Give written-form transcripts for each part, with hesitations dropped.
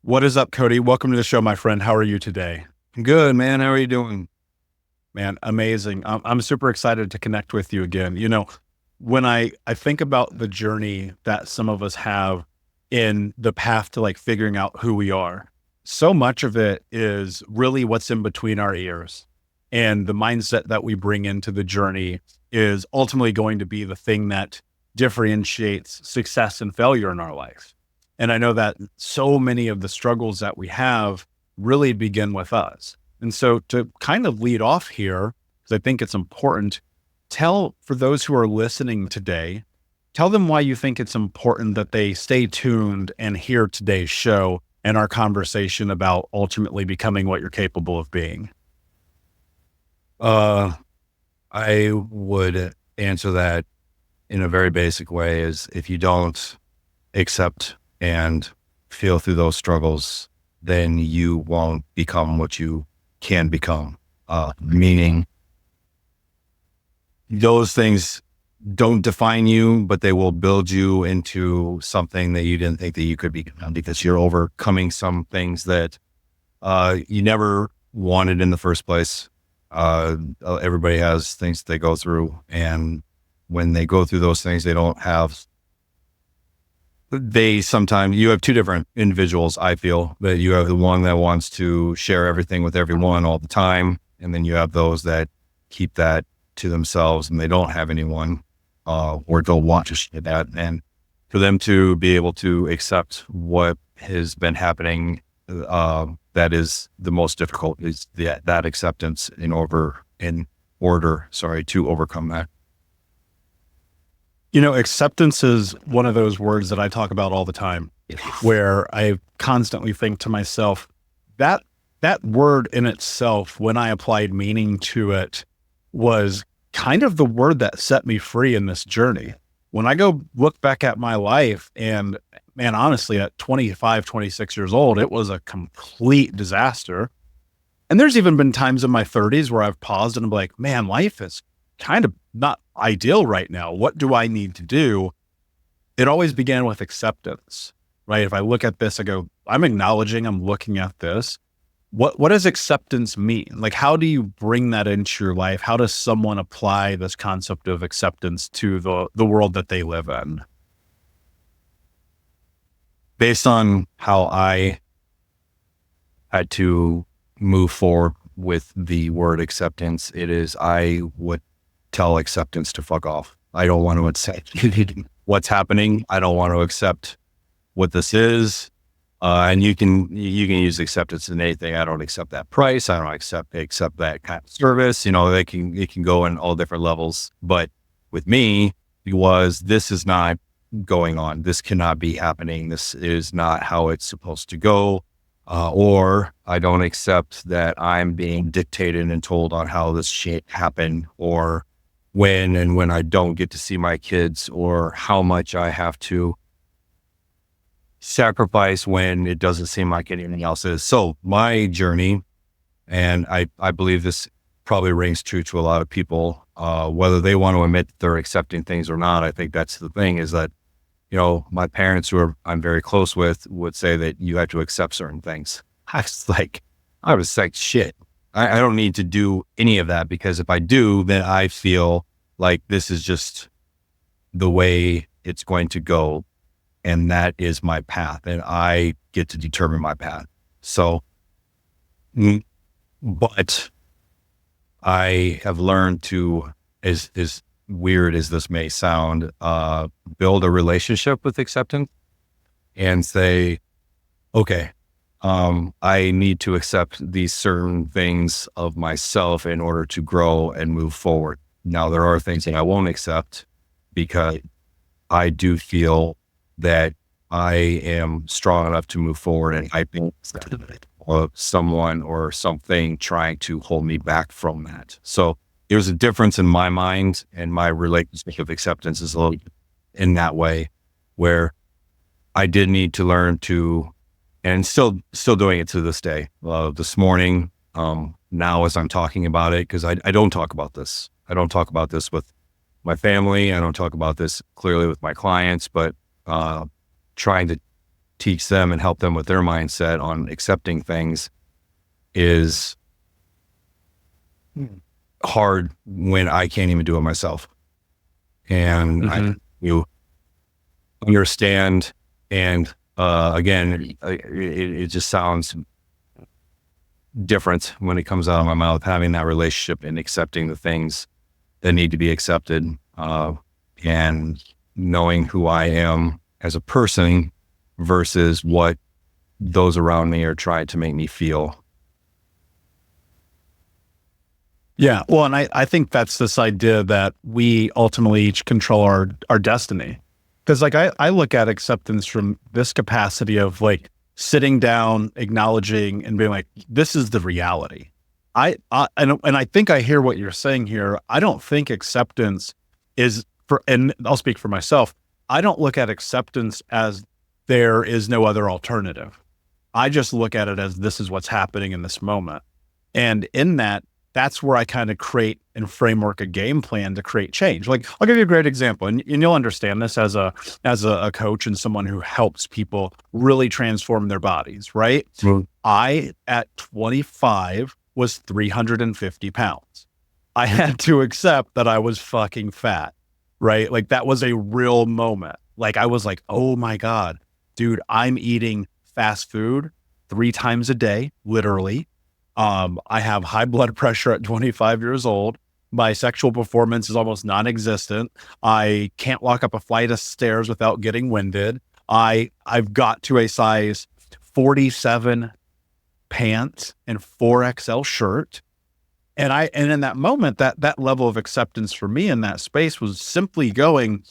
What is up, Cody? Welcome to the show, my friend. How are you today? Good, man. How are you doing? Man, amazing. I'm super excited to connect with you again. When I think about the journey that some of us have in the path to like figuring out who we are, so much of it is really what's in between our ears. And the mindset that we bring into the journey is ultimately going to be the thing that differentiates success and failure in our life. And I know that so many of the struggles that we have really begin with us. And so to kind of lead off here, because I think it's important, tell for those who are listening today, tell them why you think it's important that they stay tuned and hear today's show and our conversation about ultimately becoming what you're capable of being. Uh, I would answer that in a very basic way is if you don't accept and feel through those struggles, then you won't become what you can become. Meaning those things don't define you, but they will build you into something that you didn't think that you could become because you're overcoming some things that you never wanted in the first place. Everybody has things they go through, and when they go through those things, sometimes you have two different individuals. I feel that you have the one that wants to share everything with everyone all the time. And then you have those that keep that to themselves and they don't have anyone, or don't want to share that. And for them to be able to accept what has been happening, that is the most difficult is that acceptance in order to overcome that. Acceptance is one of those words that I talk about all the time, where I constantly think to myself, that word in itself, when I applied meaning to it, was kind of the word that set me free in this journey. When I go look back at my life, and man, honestly, at 25, 26 years old, it was a complete disaster. And there's even been times in my 30s where I've paused and I'm like, man, life is kind of not ideal right now. What do I need to do? It always began with acceptance, right? If I look at this, I go, I'm acknowledging, I'm looking at this. What does acceptance mean? Like, how do you bring that into your life? How does someone apply this concept of acceptance to the world that they live in? Based on how I had to move forward with the word acceptance, I would tell acceptance to fuck off. I don't want to accept what's happening. I don't want to accept what this is. And you can use acceptance in anything. I don't accept that price. I don't accept that kind of service. It can go in all different levels. But with me, this is not going on. This cannot be happening. This is not how it's supposed to go. Or I don't accept that I'm being dictated and told on how this shit happened, or when I don't get to see my kids, or how much I have to sacrifice when it doesn't seem like anything else is. So my journey, and I believe this probably rings true to a lot of people, whether they want to admit that they're accepting things or not. I think that's the thing, is that, my parents, I'm very close with, would say that you have to accept certain things. I was like, shit, I don't need to do any of that, because if I do, then I feel like this is just the way it's going to go. And that is my path, and I get to determine my path. So, but I have learned to, as weird as this may sound, build a relationship with acceptance and say, okay, I need to accept these certain things of myself in order to grow and move forward. Now, there are things that I won't accept because I do feel that I am strong enough to move forward, and I think someone or something trying to hold me back from that. So there's a difference in my mind, and my relationship of acceptance is a little in that way, where I did need to learn to, and still doing it to this day. This morning, now as I'm talking about it, because I don't talk about this. I don't talk about this with my family. I don't talk about this clearly with my clients, but trying to teach them and help them with their mindset on accepting things is hard when I can't even do it myself. And you understand, and again, it just sounds different when it comes out of my mouth, having that relationship and accepting the things that need to be accepted, and knowing who I am as a person versus what those around me are trying to make me feel. Yeah. Well, and I think that's this idea that we ultimately each control our destiny. Because like I look at acceptance from this capacity of like sitting down, acknowledging and being like, this is the reality. And I think I hear what you're saying here. I don't think acceptance is and I'll speak for myself. I don't look at acceptance as there is no other alternative. I just look at it as this is what's happening in this moment. And in that's where I kind of create and framework a game plan to create change. Like I'll give you a great example, and you'll understand this as a coach and someone who helps people really transform their bodies, right? I, at 25, was 350 pounds. I had to accept that I was fucking fat, right? Like that was a real moment. Like I was like, oh my God, dude, I'm eating fast food 3 times a day, literally. I have high blood pressure at 25 years old. My sexual performance is almost non-existent. I can't walk up a flight of stairs without getting winded. I've got to a size 47 pants and 4XL shirt. And in that moment, that level of acceptance for me in that space was simply going,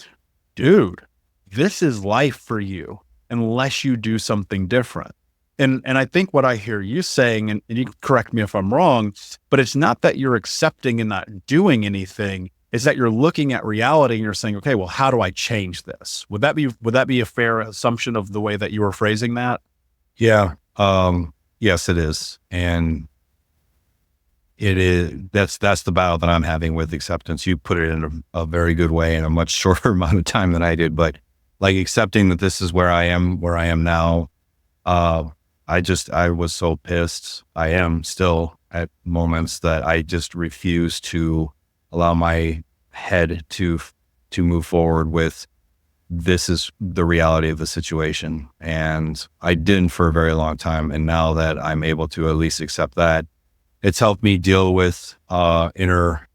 dude, this is life for you unless you do something different. And I think what I hear you saying, and you can correct me if I'm wrong, but it's not that you're accepting and not doing anything. It's that you're looking at reality and you're saying, okay, well, how do I change this? Would that be a fair assumption of the way that you were phrasing that? Yeah. Yes, it is. And it is, that's the battle that I'm having with acceptance. You put it in a very good way in a much shorter amount of time than I did, but like accepting that this is where I am now. I was so pissed. I am still at moments that I just refuse to allow my head to move forward with, this is the reality of the situation. And I didn't for a very long time. And now that I'm able to at least accept that, it's helped me deal with, inner,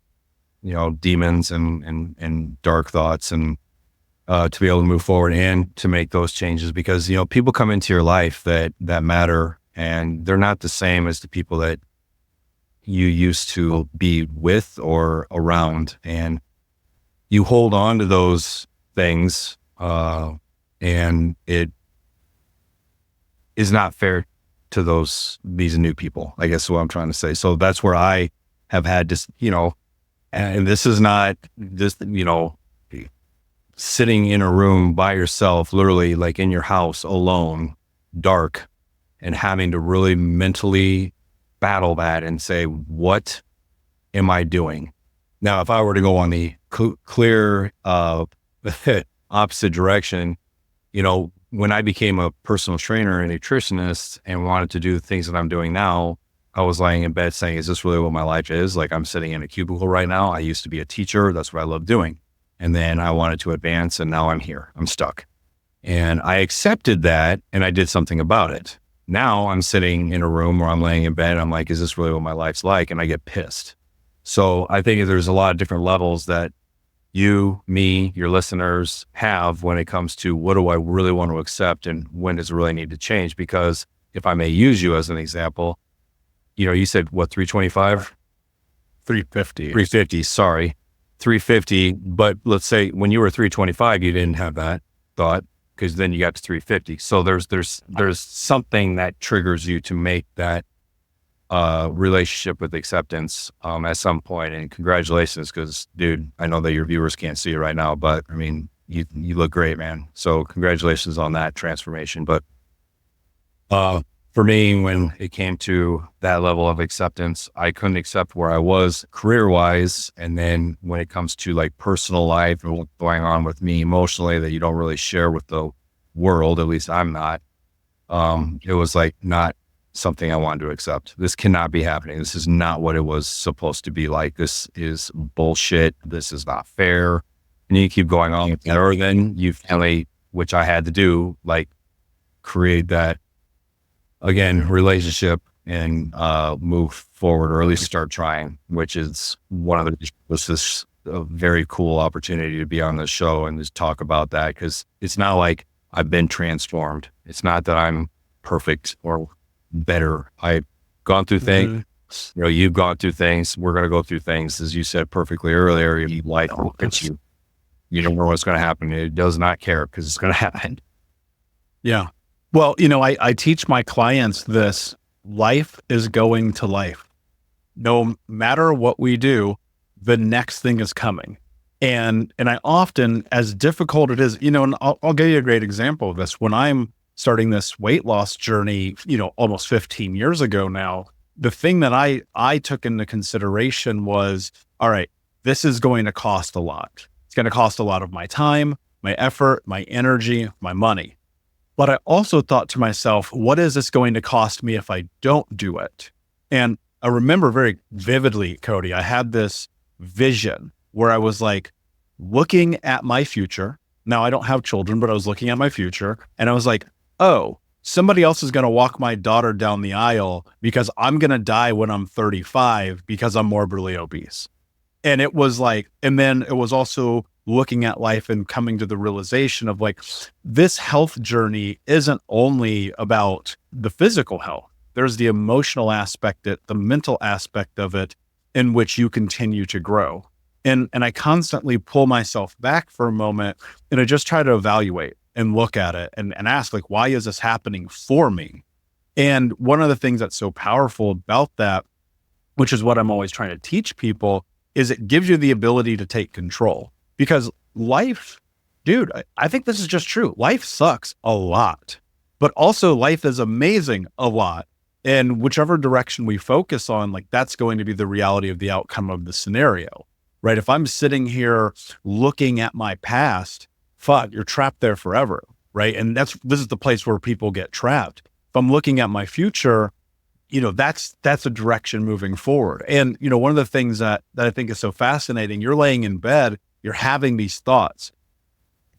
demons and dark thoughts, and to be able to move forward and to make those changes, because, people come into your life that matter, and they're not the same as the people that you used to be with or around. And you hold on to those things, and it is not fair to these new people, I guess is what I'm trying to say. So that's where I have had this, and this is not this, sitting in a room by yourself, literally like in your house alone, dark, and having to really mentally battle that and say, what am I doing? Now, if I were to go on the clear opposite direction, when I became a personal trainer and nutritionist and wanted to do the things that I'm doing now, I was lying in bed saying, is this really what my life is? Like, I'm sitting in a cubicle right now. I used to be a teacher. That's what I love doing. And then I wanted to advance, and now I'm here. I'm stuck. And I accepted that, and I did something about it. Now I'm sitting in a room, or I'm laying in bed. I'm like, is this really what my life's like? And I get pissed. So I think there's a lot of different levels that you, me, your listeners have when it comes to, what do I really want to accept and when does it really need to change? Because if I may use you as an example, you said what, 325? 350. 350, sorry. 350, but let's say when you were 325, you didn't have that thought, because then you got to 350. So there's something that triggers you to make that relationship with acceptance at some point. And congratulations, because dude, I know that your viewers can't see it right now, but I mean, you look great, man. So congratulations on that transformation. But for me, when it came to that level of acceptance, I couldn't accept where I was career-wise. And then when it comes to like personal life and what's going on with me emotionally that you don't really share with the world, at least I'm not, It was like not something I wanted to accept. This cannot be happening. This is not what it was supposed to be like. This is bullshit. This is not fair. And you keep going on with that, or then you finally, which I had to do, like create that again relationship and move forward, or at least start trying, which is was this a very cool opportunity to be on this show and just talk about that, because it's not like I've been transformed. It's not that I'm perfect or better. I've gone through things. You know, you've gone through things. We're going to go through things, as you said perfectly earlier. Life hits you. You don't know what's going to happen. It does not care because it's going to happen. Yeah. Well, you know, I teach my clients this: life is going to life. No matter what we do, the next thing is coming. And I often, as difficult it is, you know, and I'll give you a great example of this. When I'm starting this weight loss journey, you know, almost 15 years ago now, the thing that I took into consideration was, all right, this is going to cost a lot. It's going to cost a lot of my time, my effort, my energy, my money. But I also thought to myself, what is this going to cost me if I don't do it? And I remember very vividly, Cody, I had this vision where I was like looking at my future. Now I don't have children, but I was looking at my future and I was like, oh, somebody else is going to walk my daughter down the aisle because I'm going to die when I'm 35 because I'm morbidly obese. And it was like, and then it was also looking at life and coming to the realization of like, this health journey isn't only about the physical health. There's the emotional aspect, the mental aspect of it, in which you continue to grow. And I constantly pull myself back for a moment and I just try to evaluate and look at it and ask, like, why is this happening for me? And one of the things that's so powerful about that, which is what I'm always trying to teach people, is it gives you the ability to take control. Because life, dude, I think this is just true. Life sucks a lot, but also life is amazing a lot. And whichever direction we focus on, like, that's going to be the reality of the outcome of the scenario, right? If I'm sitting here looking at my past, fuck, you're trapped there forever, right? And this is the place where people get trapped. If I'm looking at my future, you know, that's a direction moving forward. And, you know, one of the things that I think is so fascinating, you're laying in bed, you're having these thoughts.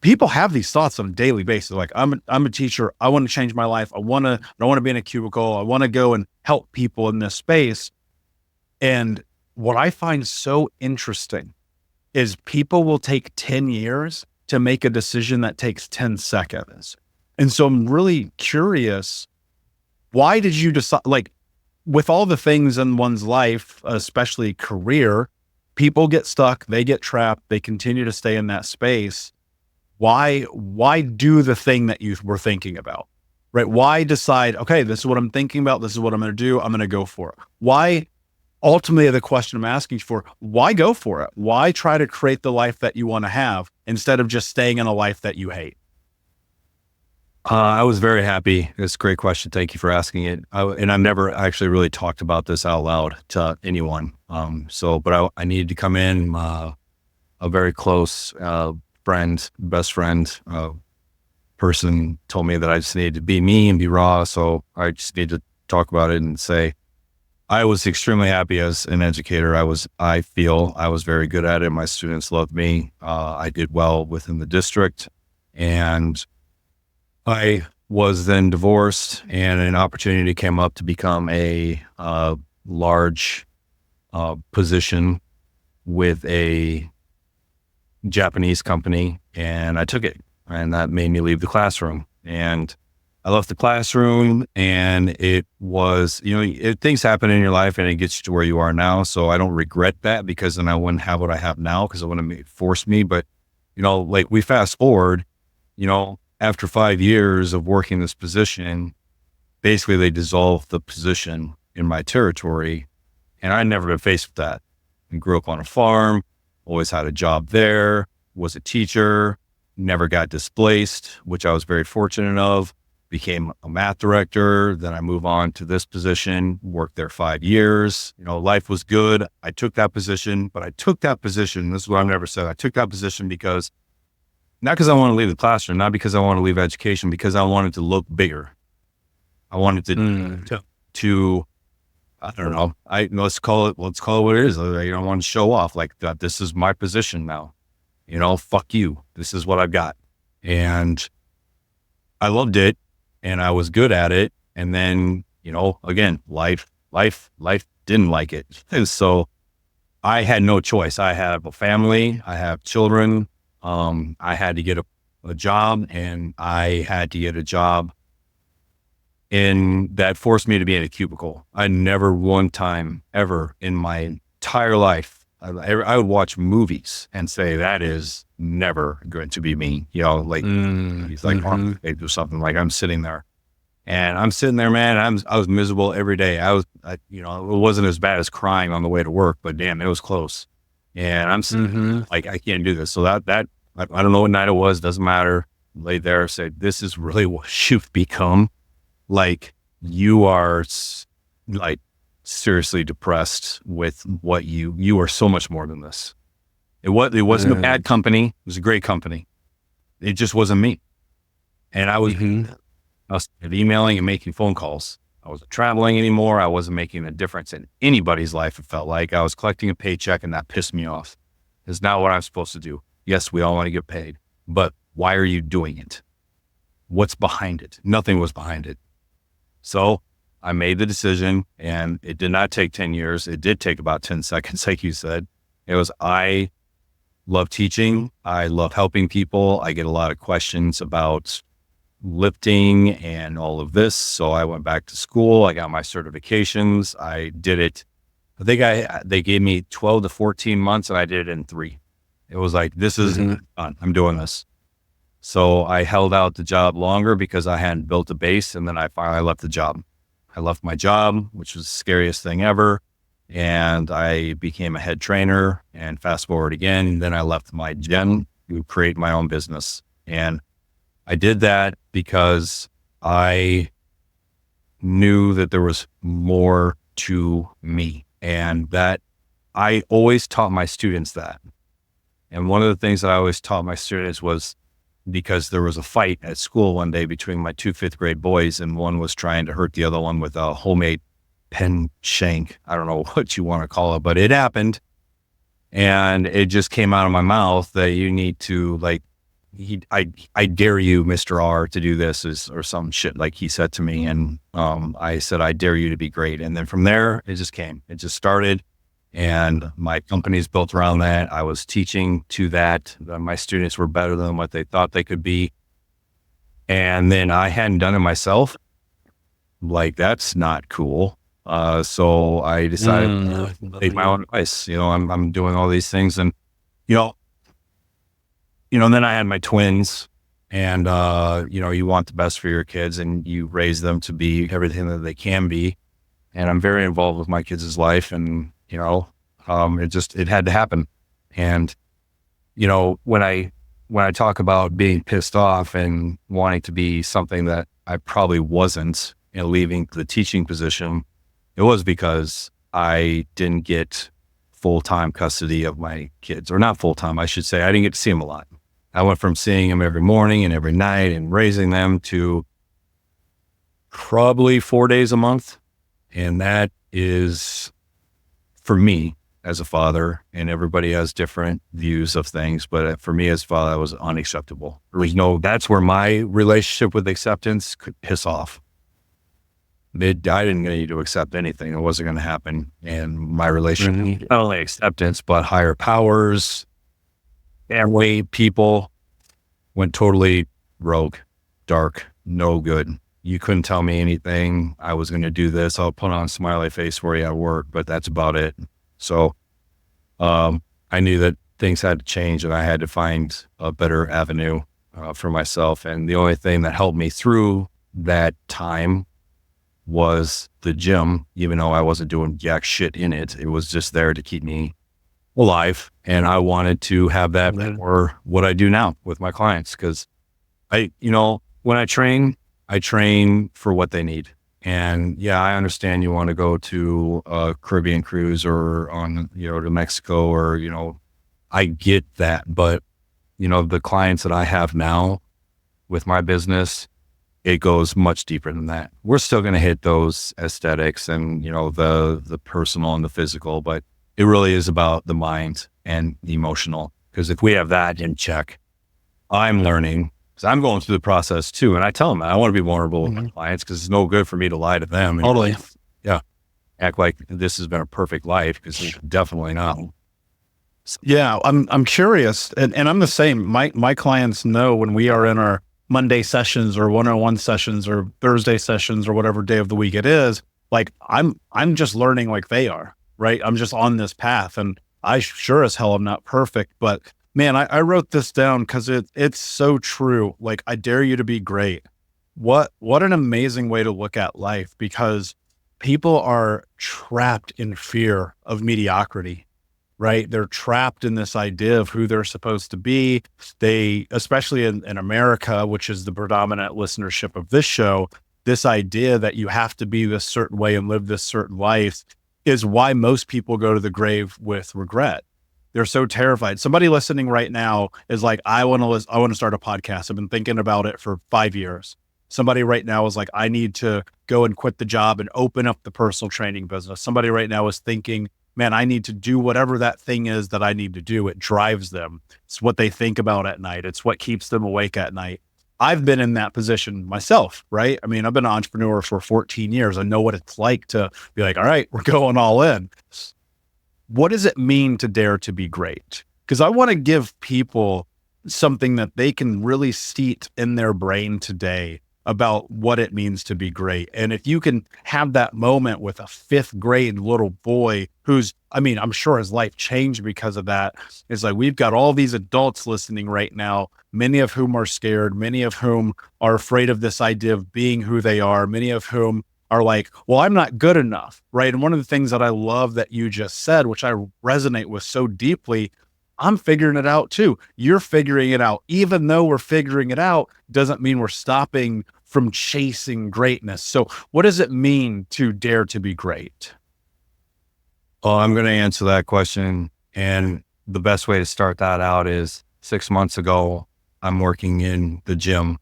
People have these thoughts on a daily basis. Like, I'm a teacher. I want to change my life. I don't want to be in a cubicle. I want to go and help people in this space. And what I find so interesting is people will take 10 years to make a decision that takes 10 seconds. And so I'm really curious, why did you decide, like, with all the things in one's life, especially career, people get stuck, they get trapped, they continue to stay in that space. Why do the thing that you were thinking about, right? Why decide, okay, this is what I'm thinking about. This is what I'm going to do. I'm going to go for it. Why, ultimately, the question I'm asking for, why go for it? Why try to create the life that you want to have instead of just staying in a life that you hate? I was very happy. It's a great question. Thank you for asking it. And I've never actually really talked about this out loud to anyone. But I needed to come in, a very close, best friend, person told me that I just needed to be me and be raw. So I just need to talk about it and say, I was extremely happy as an educator. I feel I was very good at it. My students loved me. I did well within the district, and I was then divorced, and an opportunity came up to become a large position with a Japanese company, and I took it, and that made me leave the classroom. And I left the classroom, and it was, you know, things happen in your life and it gets you to where you are now. So I don't regret that, because then I wouldn't have what I have now, because it wouldn't have forced me. But, you know, like, we fast forward, you know, after 5 years of working this position, basically they dissolved the position in my territory, and I'd never been faced with that. I grew up on a farm, always had a job there, was a teacher, never got displaced, which I was very fortunate of. Became a math director. Then I moved on to this position, worked there 5 years. You know, life was good. I took that position, but I took that position. This is what I've never said. I took that position not because I want to leave the classroom, not because I want to leave education, because I wanted to look bigger. I wanted to I don't know. Let's call it what it is. I don't want to show off like that. This is my position now. Fuck you. This is what I've got. And I loved it and I was good at it. And then, again, life didn't like it. And so I had no choice. I have a family, I have children. I had to get a job, and I had to get a job that forced me to be in a cubicle. I never one time ever in my entire life, I would watch movies and say, that is never going to be me. He's like, they do something like I'm sitting there. And I'm sitting there, man. I was miserable every day. It wasn't as bad as crying on the way to work, but damn, it was close. And I'm sitting like, I can't do this. So I don't know what night it was. Doesn't matter. Laid there, said, this is really what you've become. Like, you are like seriously depressed with what you are so much more than this. It wasn't a bad company. It was a great company. It just wasn't me. And I was emailing and making phone calls. I wasn't traveling anymore. I wasn't making a difference in anybody's life. It felt like I was collecting a paycheck, and that pissed me off. It's not what I'm supposed to do. Yes, we all want to get paid, but why are you doing it? What's behind it? Nothing was behind it. So I made the decision, and it did not take 10 years. It did take about 10 seconds, like you said. I love teaching. I love helping people. I get a lot of questions about lifting and all of this. So I went back to school. I got my certifications. I did it. I think they gave me 12 to 14 months, and I did it in 3. It was like, this is done. I'm doing this. So I held out the job longer because I hadn't built a base, and then I finally left the job. I left my job, which was the scariest thing ever. And I became a head trainer, and fast forward again. And then I left my gen to create my own business. And I did that because I knew that there was more to me, and that I always taught my students that. And one of the things that I always taught my students was, because there was a fight at school one day between my 2 5th grade boys, and one was trying to hurt the other one with a homemade pen shank. I don't know what you want to call it, but it happened. And it just came out of my mouth that you need to, like, I dare you, Mr. R, to do this, or some shit like he said to me. And I said, I dare you to be great. And then from there, it just started. And my company's built around that. I was teaching to that. My students were better than what they thought they could be. And then I hadn't done it myself. Like, that's not cool. So I decided to take my own advice. I'm doing all these things, and, and then I had my twins, and, you want the best for your kids, and you raise them to be everything that they can be. And I'm very involved with my kids' life, and, it had to happen. And, when I talk about being pissed off and wanting to be something that I probably wasn't, leaving the teaching position, it was because I didn't get full-time custody of my kids, or not full-time, I should say. I didn't get to see them a lot. I went from seeing them every morning and every night and raising them to probably 4 days a month. And that is, for me as a father, and everybody has different views of things, but for me as a father, that was unacceptable. That's where my relationship with acceptance could piss off. I didn't need to accept anything. It wasn't going to happen. And my relationship, not only acceptance, but higher powers, family, people, went totally rogue, dark, no good. You couldn't tell me anything. I was going to do this. I'll put on a smiley face for you at work, but that's about it. So I knew that things had to change, and I had to find a better avenue for myself. And the only thing that helped me through that time was the gym. Even though I wasn't doing jack shit in it, it was just there to keep me alive. And I wanted to have that for what I do now with my clients. Cause when I train for what they need. And yeah, I understand you want to go to a Caribbean cruise, or on, to Mexico, or, I get that. But, the clients that I have now with my business, it goes much deeper than that. We're still going to hit those aesthetics and, the personal and the physical, but it really is about the mind and the emotional. Because if we have that in check, I'm learning, because I'm going through the process too. And I tell them, I want to be vulnerable with my clients, because it's no good for me to lie to them. And Totally. act like this has been a perfect life, because it's definitely not. Yeah. I'm curious, and I'm the same. My clients know when we are in our Monday sessions or one-on-one sessions or Thursday sessions or whatever day of the week it is, like I'm just learning like they are, right? I'm just on this path, and I sure as hell am not perfect, but man, I wrote this down because it's so true. Like, I dare you to be great. What an amazing way to look at life, because people are trapped in fear of mediocrity, right? They're trapped in this idea of who they're supposed to be. They, especially in America, which is the predominant listenership of this show, this idea that you have to be this certain way and live this certain life is why most people go to the grave with regret. They're so terrified. Somebody listening right now is like, I want to start a podcast. I've been thinking about it for 5 years. Somebody right now is like, I need to go and quit the job and open up the personal training business. Somebody right now is thinking, man, I need to do whatever that thing is that I need to do. It drives them. It's what they think about at night. It's what keeps them awake at night. I've been in that position myself, right? I mean, I've been an entrepreneur for 14 years. I know what it's like to be like, all right, we're going all in. What does it mean to dare to be great? Because I want to give people something that they can really seat in their brain today about what it means to be great. And if you can have that moment with a 5th grade little boy who's, I mean, I'm sure his life changed because of that. It's like, we've got all these adults listening right now, many of whom are scared, many of whom are afraid of this idea of being who they are, many of whom are like, well, I'm not good enough, right? And one of the things that I love that you just said, which I resonate with so deeply, I'm figuring it out too. You're figuring it out. Even though we're figuring it out, doesn't mean we're stopping from chasing greatness. So what does it mean to dare to be great? Well, I'm going to answer that question. And the best way to start that out is 6 months ago, I'm working in the gym,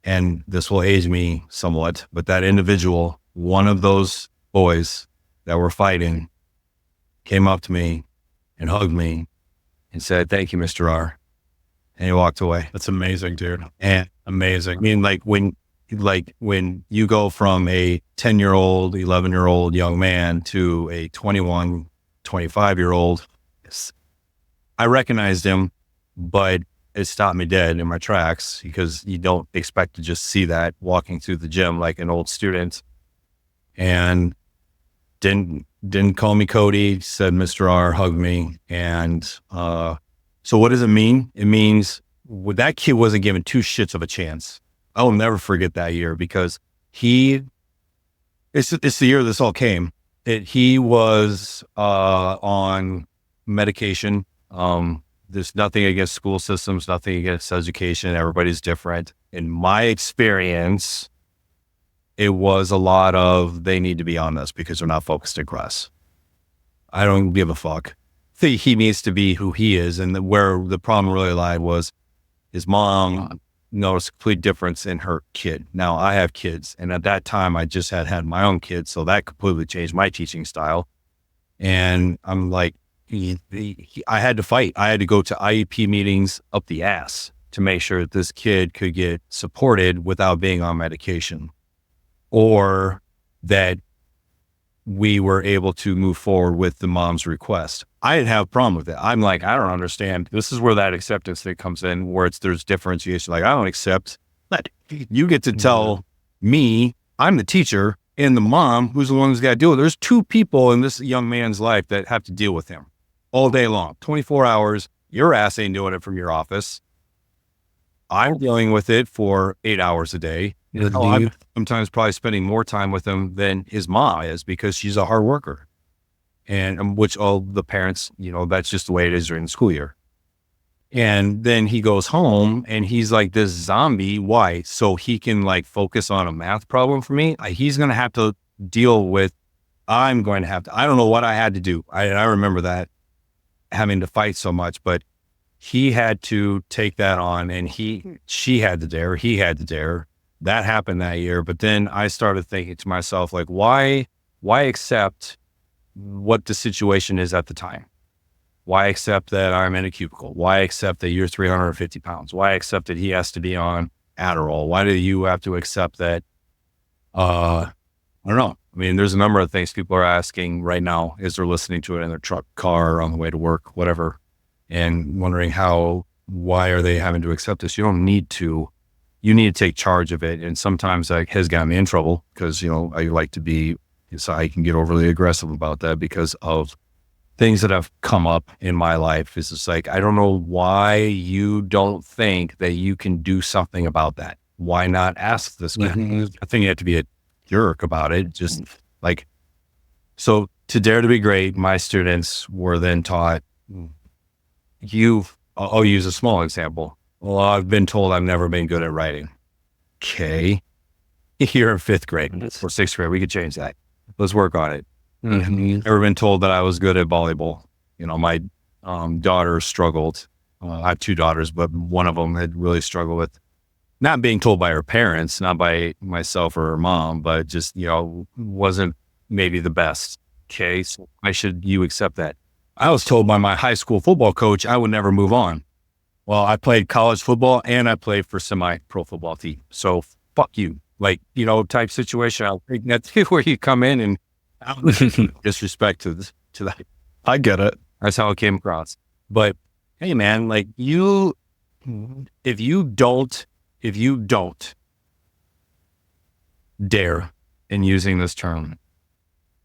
and this will age me somewhat, but that individual, one of those boys that were fighting, came up to me and hugged me and said, "Thank you, Mr. R." And he walked away. That's amazing, dude. And Amazing. I mean, when you go from a 10-year-old, 11-year-old young man to a 21, 25-year-old, I recognized him, but it stopped me dead in my tracks, because you don't expect to just see that walking through the gym like an old student. And didn't call me Cody, said Mr. R, hugged me. And so what does it mean? It means that kid wasn't given 2 shits of a chance. I will never forget that year, because it's the year this all came. He was on medication. There's nothing against school systems, nothing against education. Everybody's different. In my experience, it was a lot of, they need to be on this because they're not focused in class. I don't give a fuck. He needs to be who he is. And where the problem really lied was his mom noticed a complete difference in her kid. Now, I have kids, and at that time I just had my own kids, so that completely changed my teaching style. And I'm like, I had to fight. I had to go to IEP meetings up the ass to make sure that this kid could get supported without being on medication, or that we were able to move forward with the mom's request. I didn't have a problem with it. I'm like, I don't understand. This is where that acceptance thing comes in, where there's differentiation. Like, I don't accept that. You get to tell me, I'm the teacher, and the mom, who's the one who's got to deal with it. There's 2 people in this young man's life that have to deal with him all day long, 24 hours. Your ass ain't doing it from your office. I'm dealing with it for 8 hours a day. I'm sometimes probably spending more time with him than his mom is, because she's a hard worker. And which all the parents, that's just the way it is during the school year. And then he goes home and he's like this zombie. Why? So he can like focus on a math problem for me. He's going to have to deal with, I don't know what I had to do. I remember that, having to fight so much, but he had to take that on, and he had to dare. that happened that year. But then I started thinking to myself, like, why accept what the situation is at the time? Why accept that I'm in a cubicle? Why accept that you're 350 pounds? Why accept that he has to be on Adderall? Why do you have to accept that? I don't know. I mean, there's a number of things people are asking right now as they're listening to it in their truck, car, on the way to work, whatever, and wondering why are they having to accept this? You don't need to. You need to take charge of it. And sometimes that has gotten me in trouble because, I like to be, so I can get overly aggressive about that because of things that have come up in my life. It's just like, I don't know why you don't think that you can do something about that. Why not ask this guy? I think you have to be a jerk about it. Just like, so to dare to be great, my students were then taught, I'll use a small example. Well, I've been told I've never been good at writing. Okay. You're in 5th grade or 6th grade. We could change that. Let's work on it. Never been told that I was good at volleyball. My daughter struggled. I have 2 daughters, but one of them had really struggled with not being told by her parents, not by myself or her mom, but just, wasn't maybe the best. Okay. So why should you accept that? I was told by my high school football coach I would never move on. Well, I played college football and I played for semi-pro football team. So fuck you. Like, type situation. I think that's where you come in and disrespect to that. I get it. That's how it came across. But hey, man, like if you don't dare in using this term,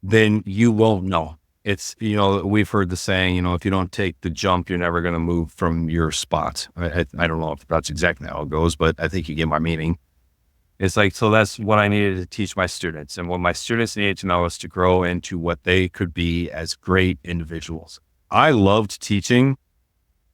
then you won't know. It's, we've heard the saying, if you don't take the jump, you're never going to move from your spot. I don't know if that's exactly how it goes, but I think you get my meaning. It's like, so that's what I needed to teach my students. And what my students needed to know is to grow into what they could be as great individuals. I loved teaching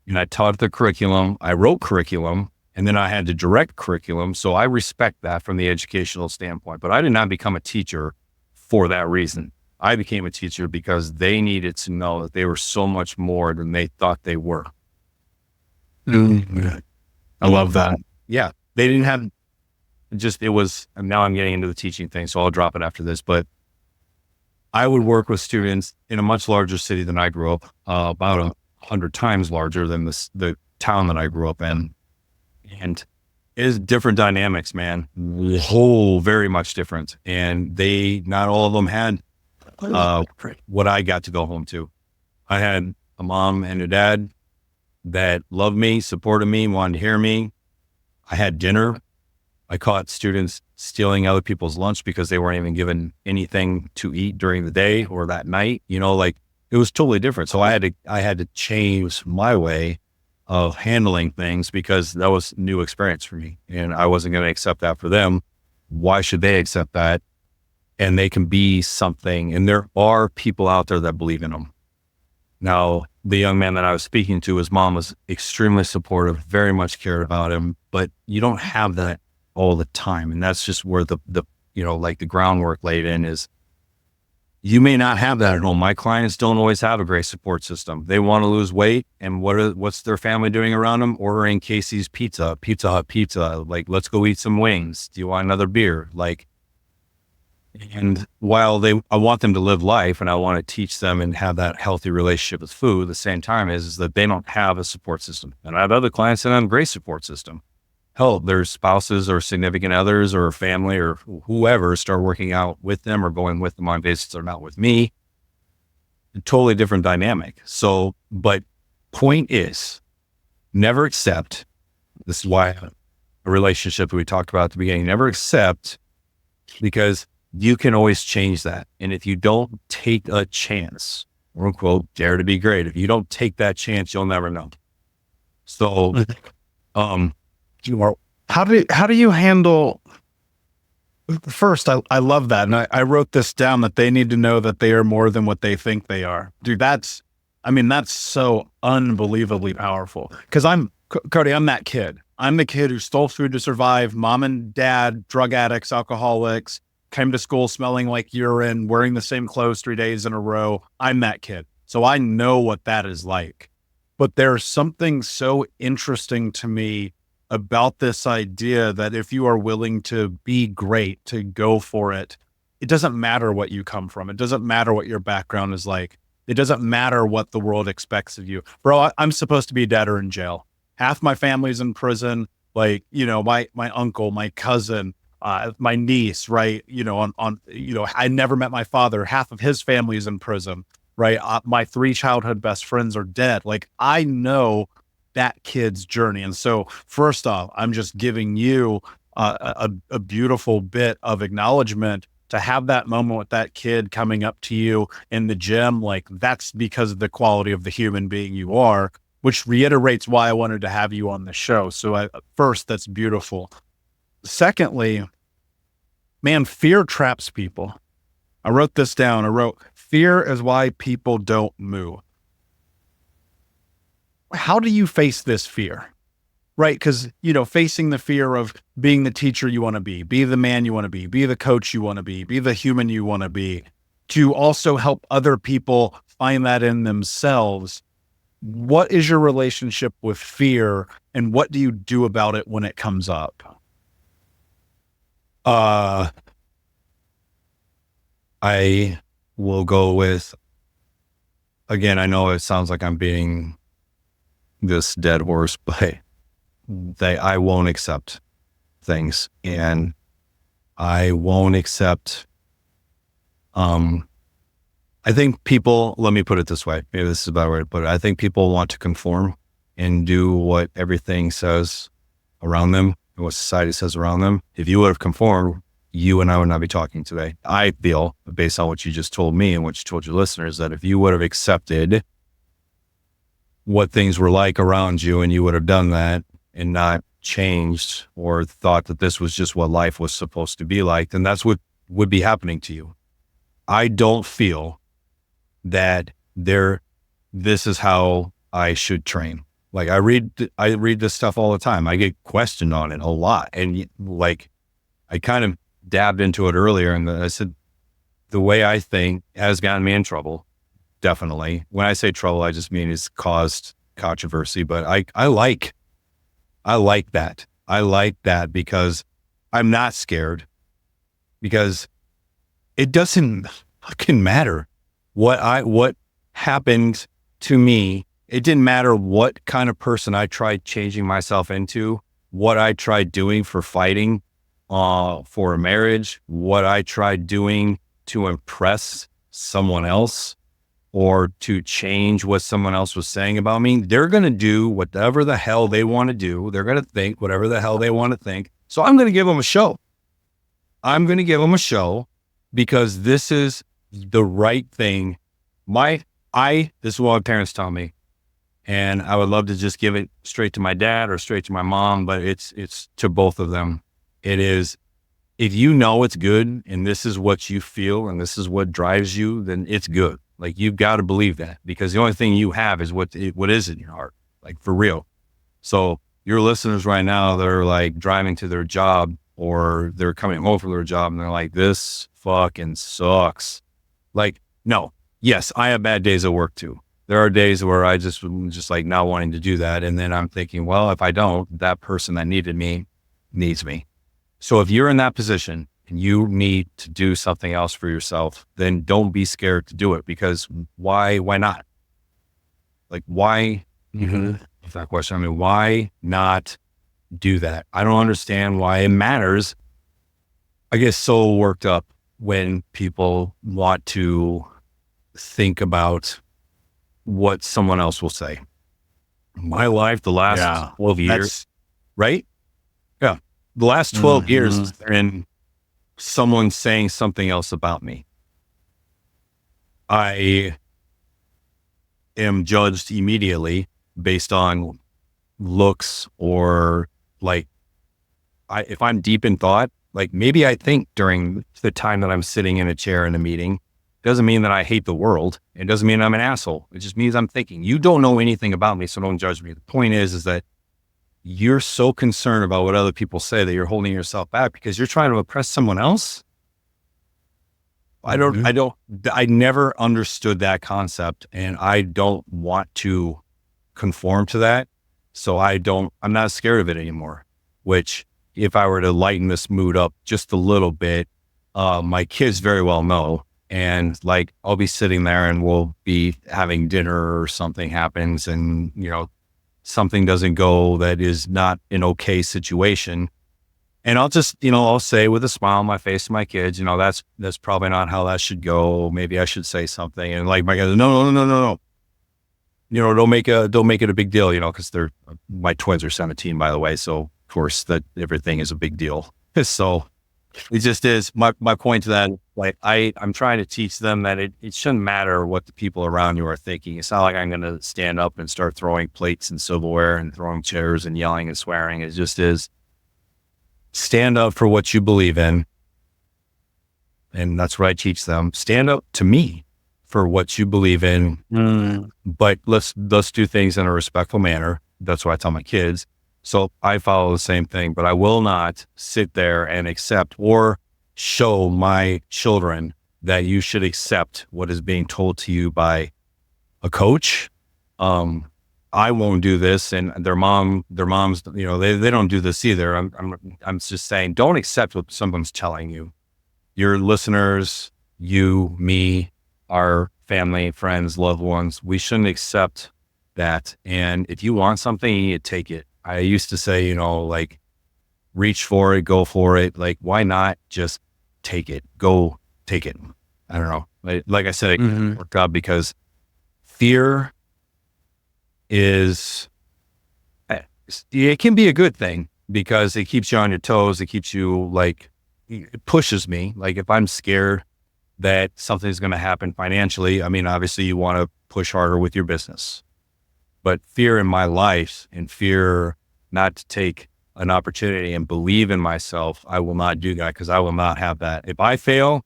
and I taught the curriculum. I wrote curriculum and then I had to direct curriculum. So I respect that from the educational standpoint, but I did not become a teacher for that reason. I became a teacher because they needed to know that they were so much more than they thought they were. I love that. Yeah. They didn't have it was, and now I'm getting into the teaching thing, so I'll drop it after this, but I would work with students in a much larger city than I grew up, about 100 times larger than the town that I grew up in. And it is different dynamics, man. Very much different. And not all of them had what I got to go home to. I had a mom and a dad that loved me, supported me, wanted to hear me. I had dinner. I caught students stealing other people's lunch because they weren't even given anything to eat during the day or that night. Like it was totally different. So I had to change my way of handling things because that was new experience for me and I wasn't going to accept that for them. Why should they accept that? And they can be something. And there are people out there that believe in them. Now, the young man that I was speaking to, his mom was extremely supportive, very much cared about him, but you don't have that all the time. And that's just where the like the groundwork laid in is you may not have that at home. My clients don't always have a great support system. They want to lose weight. And what's their family doing around them? Ordering Casey's Pizza, Pizza Hut pizza. Like, let's go eat some wings. Do you want another beer? And while I want them to live life and I want to teach them and have that healthy relationship with food, at the same time is that they don't have a support system. And I have other clients that have a great support system. Hell, their spouses or significant others or family or whoever start working out with them or going with them on visits or not with me. A totally different dynamic. So, but point is, never accept. This is why a relationship that we talked about at the beginning, never accept, because you can always change that. And if you don't take a chance, quote unquote, dare to be great. If you don't take that chance, you'll never know. So, how do you handle, first, I love that. And I wrote this down, that they need to know that they are more than what they think they are. Dude, that's so unbelievably powerful. Cause Cody, I'm that kid. I'm the kid who stole food to survive. Mom and dad, drug addicts, alcoholics, came to school smelling like urine, wearing the same clothes 3 days in a row. I'm that kid. So I know what that is like. But there's something so interesting to me about this idea that if you are willing to be great, to go for it, it doesn't matter what you come from. It doesn't matter what your background is like. It doesn't matter what the world expects of you. Bro, I'm supposed to be dead or in jail. Half my family's in prison. Like, my uncle, my cousin, my niece, right? I never met my father. Half of his family is in prison, right? My 3 childhood best friends are dead. Like, I know that kid's journey. And so first off, I'm just giving you a beautiful bit of acknowledgement to have that moment with that kid coming up to you in the gym. Like, that's because of the quality of the human being you are, which reiterates why I wanted to have you on the show. So first, that's beautiful. Secondly, man, fear traps people. I wrote this down. I wrote, fear is why people don't move. How do you face this fear? Right? Because, facing the fear of being the teacher you want to be the man you want to be the coach you want to be the human you want to be, to also help other people find that in themselves. What is your relationship with fear, and what do you do about it when it comes up? I will go with, again, I know it sounds like I'm being this dead horse, but I won't accept things, and I won't accept, I think people, let me put it this way, maybe this is a better way to put it. I think people want to conform and do what everything says around them and what society says around them. If you would have conformed, you and I would not be talking today. I feel, based on what you just told me and what you told your listeners, that if you would have accepted what things were like around you and you would have done that and not changed or thought that this was just what life was supposed to be like, then that's what would be happening to you. I don't feel that this is how I should train. Like, I read this stuff all the time. I get questioned on it a lot. And like, I kind of dabbed into it earlier, and I said, the way I think has gotten me in trouble. Definitely. When I say trouble, I just mean it's caused controversy, but I like that. I like that because I'm not scared, because it doesn't fucking matter what happened to me. It didn't matter what kind of person I tried changing myself into, what I tried doing for fighting for a marriage, what I tried doing to impress someone else or to change what someone else was saying about me. They're going to do whatever the hell they want to do. They're going to think whatever the hell they want to think. So I'm going to give them a show. I'm going to give them a show because this is the right thing. This is what my parents tell me. And I would love to just give it straight to my dad or straight to my mom, but it's to both of them. It is, if you know it's good and this is what you feel and this is what drives you, then it's good. Like, you've got to believe that, because the only thing you have is what is in your heart, like, for real. So your listeners right now, they're like driving to their job or they're coming home from their job and they're like, this fucking sucks. Like, no, yes, I have bad days at work too. There are days where I just like not wanting to do that. And then I'm thinking, well, if I don't, that person that needed me needs me. So if you're in that position and you need to do something else for yourself, then don't be scared to do it, because why not? Like, why, if that question, I mean, why not do that? I don't understand why it matters. I get so worked up when people want to think about what someone else will say. My life, the last 12 years, right? Yeah. The last 12 years has been someone saying something else about me. I am judged immediately based on looks, or like, if I'm deep in thought, like, maybe I think during the time that I'm sitting in a chair in a meeting, doesn't mean that I hate the world. It doesn't mean I'm an asshole. It just means I'm thinking. You don't know anything about me, so don't judge me. The point is that you're so concerned about what other people say that you're holding yourself back because you're trying to impress someone else. I never understood that concept, and I don't want to conform to that. So I'm not scared of it anymore, which if I were to lighten this mood up just a little bit, my kids very well know. And like, I'll be sitting there and we'll be having dinner or something happens and, something doesn't go that is not an okay situation. And I'll just, I'll say with a smile on my face to my kids, that's probably not how that should go. Maybe I should say something. And like my guys, no. Don't make it a big deal, because my twins are 17, by the way. So of course that everything is a big deal. So it just is my point to that. Like I'm trying to teach them that it shouldn't matter what the people around you are thinking. It's not like I'm going to stand up and start throwing plates and silverware and throwing chairs and yelling and swearing. It just is stand up for what you believe in. And that's what I teach them. Stand up to me for what you believe in, but let's do things in a respectful manner. That's what I tell my kids. So I follow the same thing, but I will not sit there and accept or show my children that you should accept what is being told to you by a coach. I won't do this, and their moms, they don't do this either. I'm just saying, don't accept what someone's telling you. Your listeners, you, me, our family, friends, loved ones, we shouldn't accept that. And if you want something, you need to take it. I used to say, like, reach for it, go for it. Like, why not just take it? Go take it. I don't know. Like I said, it can work out because fear it can be a good thing because it keeps you on your toes. It keeps you it pushes me. Like if I'm scared that something's going to happen financially, I mean, obviously you want to push harder with your business, but fear in my life and fear not to take an opportunity and believe in myself, I will not do that because I will not have that. If I fail,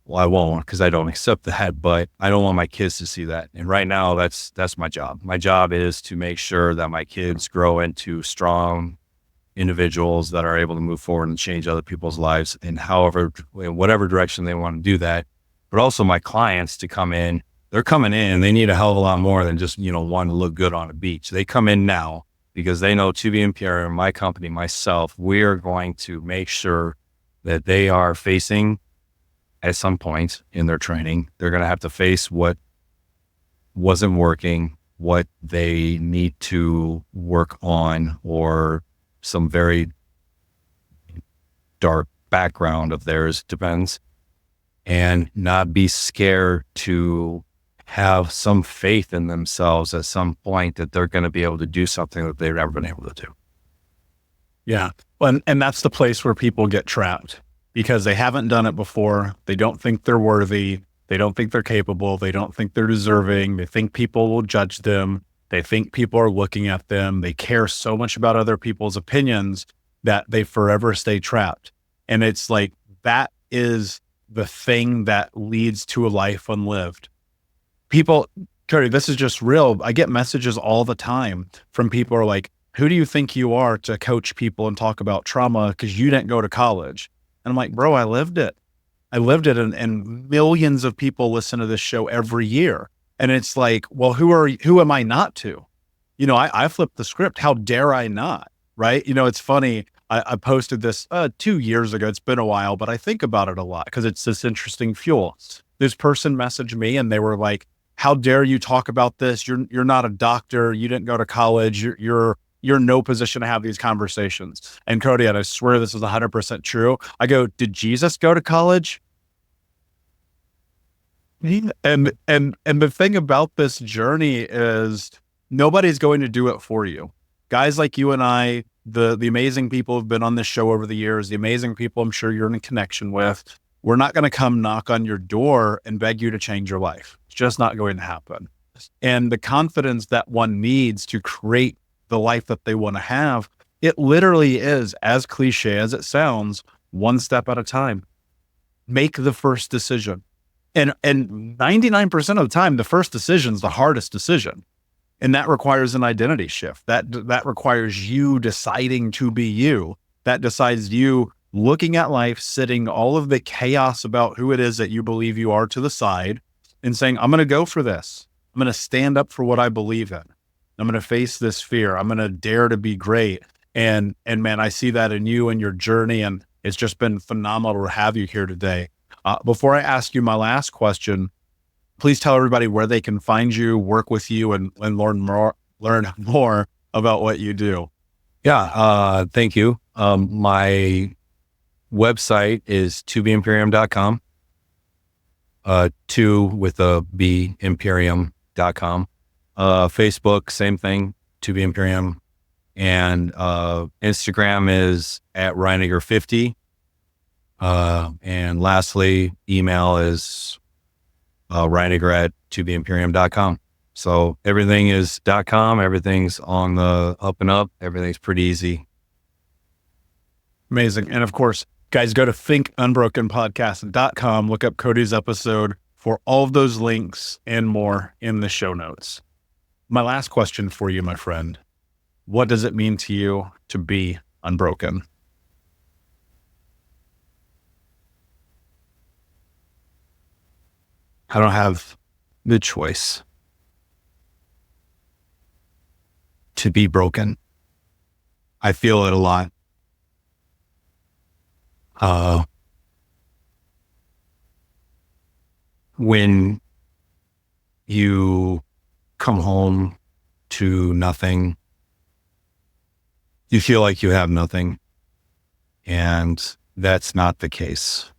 well, I won't because I don't accept that, but I don't want my kids to see that. And right now that's my job. My job is to make sure that my kids grow into strong individuals that are able to move forward and change other people's lives in whatever direction they want to do that. But also my clients to come in, they're coming in, they need a hell of a lot more than just, want to look good on a beach. They come in now because they know To Be Imperial, my company, myself, we are going to make sure that they are facing at some point in their training, they're going to have to face what wasn't working, what they need to work on, or some very dark background of theirs, depends, and not be scared to have some faith in themselves at some point that they're going to be able to do something that they've never been able to do. Yeah. And that's the place where people get trapped because they haven't done it before. They don't think they're worthy. They don't think they're capable. They don't think they're deserving. They think people will judge them. They think people are looking at them. They care so much about other people's opinions that they forever stay trapped. And it's like, that is the thing that leads to a life unlived. People, Cody, this is just real. I get messages all the time from people who are like, who do you think you are to coach people and talk about trauma because you didn't go to college? And I'm like, bro, I lived it. And millions of people listen to this show every year. And it's like, well, who am I not to? I flipped the script. How dare I not? Right. It's funny. I posted this 2 years ago. It's been a while, but I think about it a lot because it's this interesting fuel. This person messaged me and they were like, how dare you talk about this? You're not a doctor. You didn't go to college. You're in no position to have these conversations. And Cody, and I swear this is 100% true. I go, did Jesus go to college? And the thing about this journey is nobody's going to do it for you. Guys like you and I, the amazing people who've been on this show over the years, the amazing people I'm sure you're in a connection with, we're not going to come knock on your door and beg you to change your life. It's just not going to happen. And the confidence that one needs to create the life that they want to have, it literally is, as cliche as it sounds, one step at a time. Make the first decision. And 99% of the time, the first decision is the hardest decision. And that requires an identity shift. That requires you deciding to be you. That decides you looking at life, sitting all of the chaos about who it is that you believe you are to the side and saying, I'm going to go for this. I'm going to stand up for what I believe in. I'm going to face this fear. I'm going to dare to be great. And man, I see that in you and your journey, and it's just been phenomenal to have you here today. Before I ask you my last question, please tell everybody where they can find you, work with you, and learn more about what you do. Yeah. Thank you. My website is tobeImperium.com. Two with a B, Imperium.com. Facebook, same thing, tobeImperium. And Instagram is at Rininger50. And lastly, email is Rininger@tobeImperium.com. So everything is .com, everything's on the up and up, everything's pretty easy. Amazing. And of course, guys, go to thinkunbrokenpodcast.com, look up Cody's episode for all of those links and more in the show notes. My last question for you, my friend, what does it mean to you to be unbroken? I don't have the choice to be broken. I feel it a lot. When you come home to nothing, you feel like you have nothing, and that's not the case.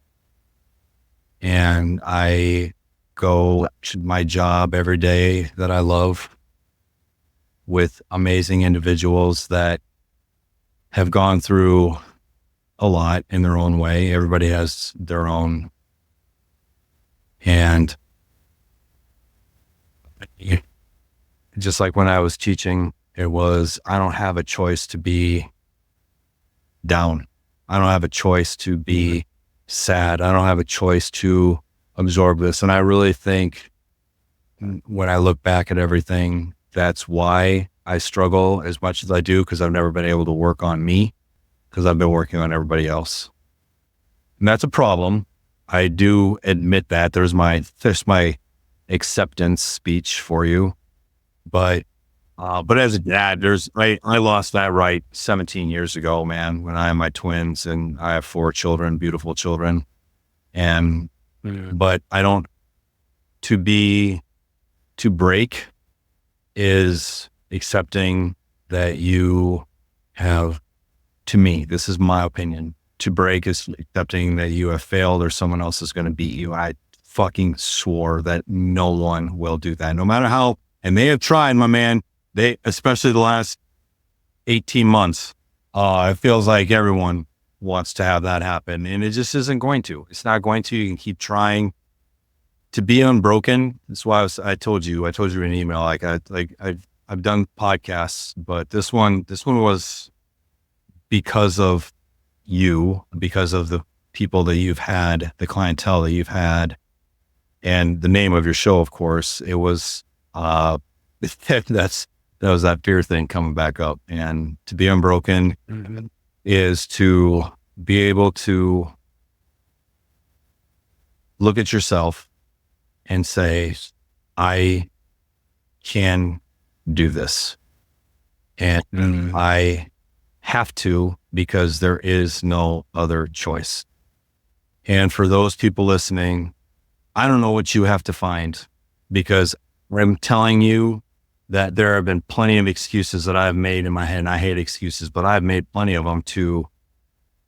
And I go to my job every day that I love with amazing individuals that have gone through a lot in their own way. Everybody has their own. And just like when I was teaching, it was, I don't have a choice to be down. I don't have a choice to be sad. I don't have a choice to absorb this. And I really think when I look back at everything, that's why I struggle as much as I do, because I've never been able to work on me, because I've been working on everybody else. And that's a problem. I do admit that. There's my acceptance speech for you. But as a dad, I lost that right 17 years ago, man, when I had my twins, and I have 4 children, beautiful children. And, but I don't, to break is accepting that you have, to me, this is my opinion, to break is accepting that you have failed or someone else is going to beat you. I fucking swore that no one will do that, no matter how, and they have tried, my man. They, especially the last 18 months, it feels like everyone wants to have that happen, and it just isn't going to. It's not going to. You can keep trying to be unbroken. That's why I told you in an email, I've done podcasts, but this one was because of you, because of the people that you've had, the clientele that you've had, and the name of your show, of course. It was, that was that fear thing coming back up. And to be unbroken is to be able to look at yourself and say, I can do this. And I have to, because there is no other choice. And for those people listening, I don't know what you have to find, because I'm telling you that there have been plenty of excuses that I've made in my head, and I hate excuses, but I've made plenty of them to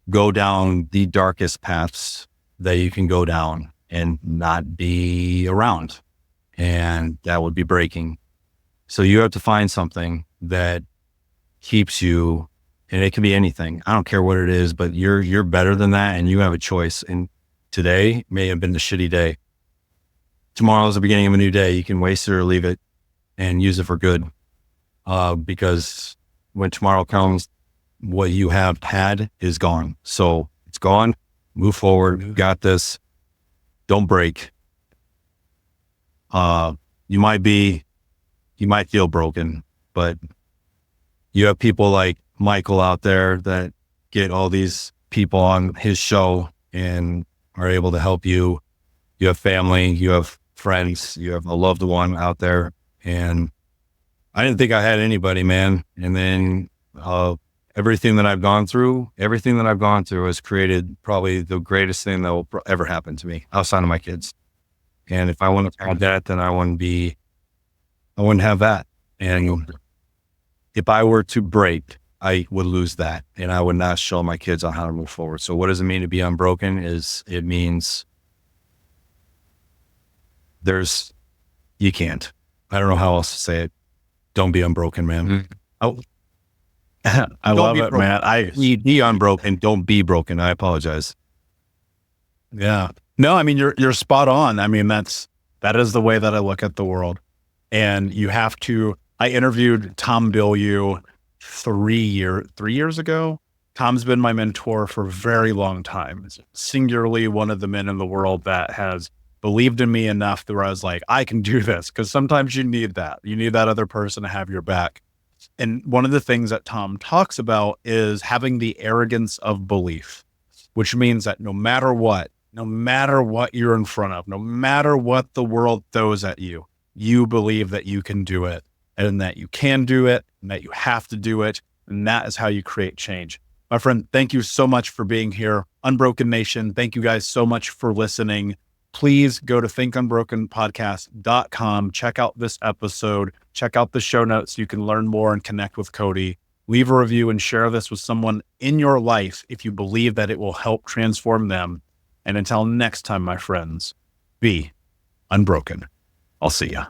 go down the darkest paths that you can go down and not be around. And that would be breaking. So you have to find something that keeps you, and it can be anything. I don't care what it is, but you're better than that, and you have a choice. And today may have been the shitty day. Tomorrow is the beginning of a new day. You can waste it or leave it and use it for good. Because when tomorrow comes, what you have had is gone. So it's gone. Move forward. You got this. Don't break. You might feel broken, but you have people like Michael out there that get all these people on his show and are able to help you. You have family, you have friends, you have a loved one out there, and I didn't think I had anybody, man. And then everything that I've gone through has created probably the greatest thing that will ever happen to me outside of my kids. And if I wouldn't have had that, then I wouldn't have that. And if I were to break, I would lose that, and I would not show my kids on how to move forward. So what does it mean to be unbroken? It means you can't. I don't know how else to say it. Don't be unbroken, man. Oh, I love it, man. Be unbroken. Don't be broken. I apologize. Yeah. No, I mean, you're spot on. I mean, that is the way that I look at the world. And I interviewed Tom Bilyeu 3 years ago. Tom's been my mentor for a very long time. Singularly one of the men in the world that has believed in me enough that I was like, I can do this. Because sometimes you need that. You need that other person to have your back. And one of the things that Tom talks about is having the arrogance of belief, which means that no matter what you're in front of, no matter what the world throws at you, you believe that you can do it, and that you can do it, and that you have to do it. And that is how you create change. My friend, thank you so much for being here. Unbroken Nation, thank you guys so much for listening. Please go to thinkunbrokenpodcast.com. Check out this episode. Check out the show notes so you can learn more and connect with Cody. Leave a review and share this with someone in your life if you believe that it will help transform them. And until next time, my friends, be unbroken. I'll see ya.